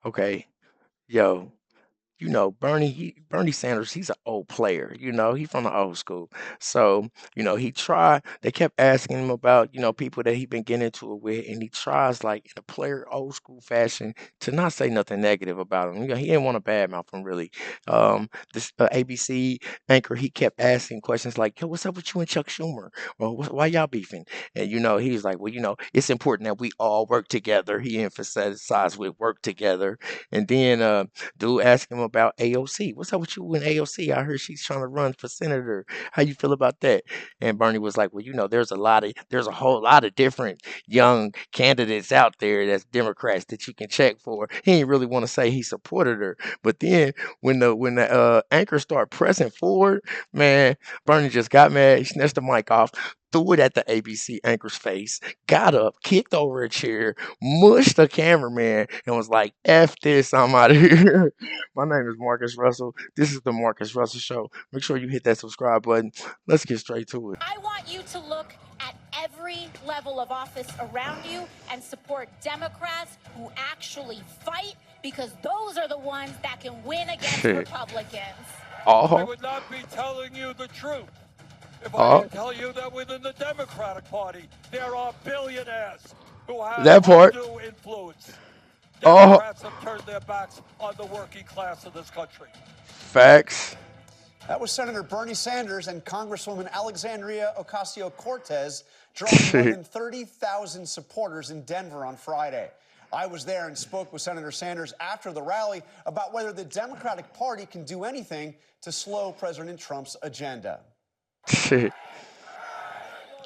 Okay, yo, Bernie Sanders, he's an old player, he's from the old school. So, they kept asking him about, people that he been getting into it with, and he tries like in a player old school fashion to not say nothing negative about him. He didn't want to badmouth him really. This ABC anchor, he kept asking questions like, "Yo, what's up with you and Chuck Schumer? Or why y'all beefing?" And he's like, "Well, it's important that we all work together." He emphasized with work together. And then dude asked him about AOC. What's up with you and AOC? I heard she's trying to run for senator. How you feel about that? And Bernie was like, well, there's a whole lot of different young candidates out there that's Democrats that you can check for. He didn't really want to say he supported her, but then when the anchor started pressing forward, man, Bernie just got mad. He snatched the mic off, threw it at the ABC anchor's face, got up, kicked over a chair, mushed the cameraman, and was like, F this, I'm out of here. My name is Marcus Russell. This is the Marcus Russell Show. Make sure you hit that subscribe button. Let's get straight to it. I want you to look at every level of office around you and support Democrats who actually fight, because those are the ones that can win against Republicans. I would not be telling you the truth if I didn't tell you that within the Democratic Party there are billionaires who have undue influence. Democrats have turned their backs on the working class of this country. Facts. That was Senator Bernie Sanders and Congresswoman Alexandria Ocasio-Cortez drawing more than 30,000 supporters in Denver on Friday. I was there and spoke with Senator Sanders after the rally about whether the Democratic Party can do anything to slow President Trump's agenda.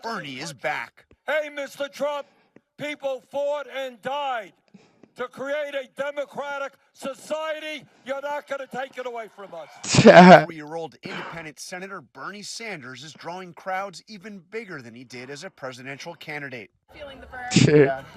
Bernie is back. Hey, Mr. Trump, people fought and died to create a democratic society. You're not going to take it away from us. 3-year-old independent Senator Bernie Sanders is drawing crowds even bigger than he did as a presidential candidate. Feeling the burn?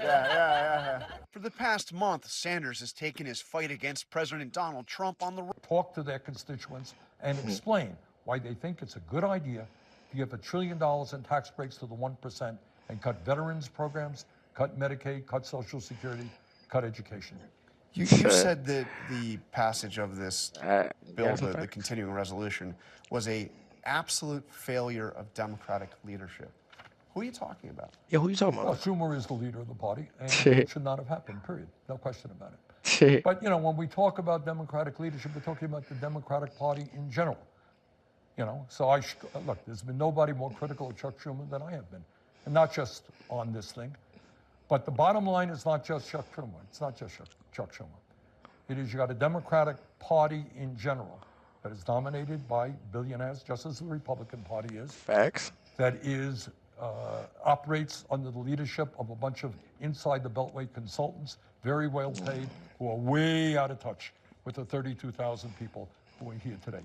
Yeah. For the past month, Sanders has taken his fight against President Donald Trump on the road. Talk to their constituents and explain why they think it's a good idea to give $1 trillion in tax breaks to the 1% and cut veterans programs, cut Medicaid, cut Social Security, cut education. You said that the passage of this bill, the continuing resolution, was a absolute failure of Democratic leadership. Who are you talking about? Yeah, who are you talking Well, about? Schumer is the leader of the party, and it should not have happened, period. No question about it. But, when we talk about Democratic leadership, we're talking about the Democratic Party in general. So look, there's been nobody more critical of Chuck Schumer than I have been, and not just on this thing. But the bottom line is not just Chuck Schumer. It's not just Chuck Schumer. It is you got a Democratic Party in general that is dominated by billionaires, just as the Republican Party is. Facts. That operates under the leadership of a bunch of inside the Beltway consultants, very well paid, who are way out of touch with the 32,000 people who are here today.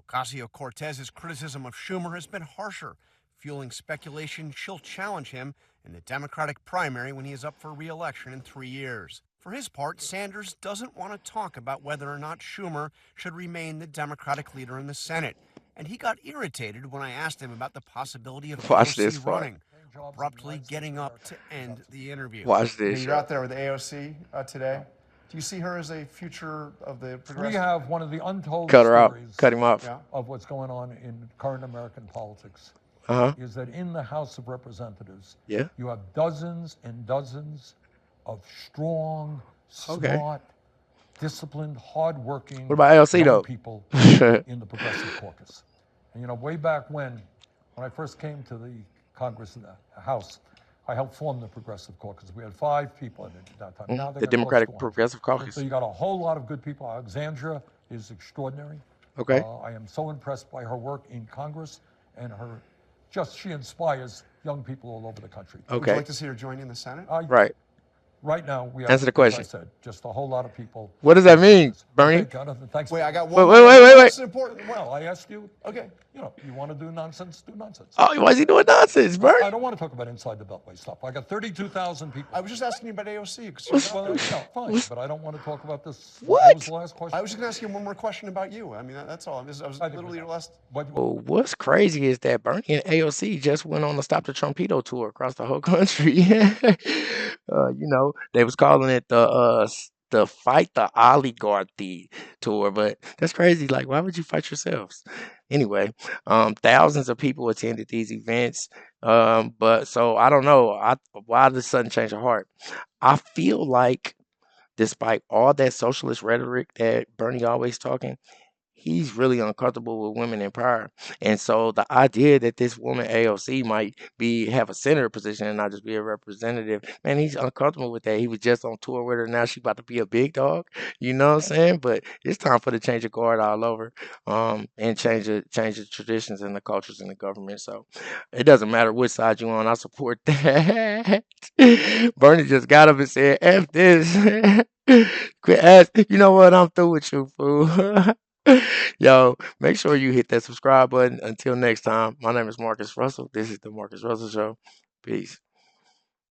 Ocasio-Cortez's criticism of Schumer has been harsher, fueling speculation she'll challenge him in the Democratic primary when he is up for re-election in 3 years. For his part, Sanders doesn't want to talk about whether or not Schumer should remain the Democratic leader in the Senate. And he got irritated when I asked him about the possibility of AOC running, abruptly getting up to end the interview. Watch this. You're out there with AOC today. Do you see her as a future of the progressive? We have one of the untold Cut her out. stories Cut him off. of what's going on in current American politics. Is that in the House of Representatives, you have dozens and dozens of strong, smart, disciplined, hardworking What about AOC, though? people in the Progressive Caucus. And way back when I first came to the Congress and the House, I helped form the Progressive Caucus. We had 5 people in it at that time. Now The Democratic Progressive Caucus. So you got a whole lot of good people. Alexandria is extraordinary. Okay. I am so impressed by her work in Congress and she inspires young people all over the country. Okay. Would you like to see her join in the Senate? Right. Right now, we have, Answer the question. as I said, just a whole lot of people. What does that mean, Bernie? Okay, Jonathan, thanks. Wait, I got one. Wait. That's important. Well, I asked you. Okay. You want to do nonsense? Do nonsense. Oh, why is he doing nonsense, Bernie? I don't want to talk about inside the Beltway stuff. I got 32,000 people. I was just asking you about AOC. Well, fine, but I don't want to talk about this. What? What was the last question? I was just going to ask you one more question about you. I mean, that's all. I was literally your last. Well, what's crazy is that Bernie and AOC just went on the Stop the Trumpito tour across the whole country. They was calling it the the Fight the Oligarchy tour, but that's crazy. Like, why would you fight yourselves? Anyway, thousands of people attended these events. But so I don't know. Why the sudden change of heart? I feel like despite all that socialist rhetoric that Bernie always talking, he's really uncomfortable with women in power. And so the idea that this woman AOC might have a senator position and not just be a representative, man, he's uncomfortable with that. He was just on tour with her. Now she's about to be a big dog. You know what I'm saying? But it's time for the change of guard all over, and change the traditions and the cultures in the government. So it doesn't matter which side you on. I support that. Bernie just got up and said, "F this." Quit you know what? I'm through with you, fool. Yo, make sure you hit that subscribe button. Until next time, my name is Marcus Russell. This is the Marcus Russell Show. Peace.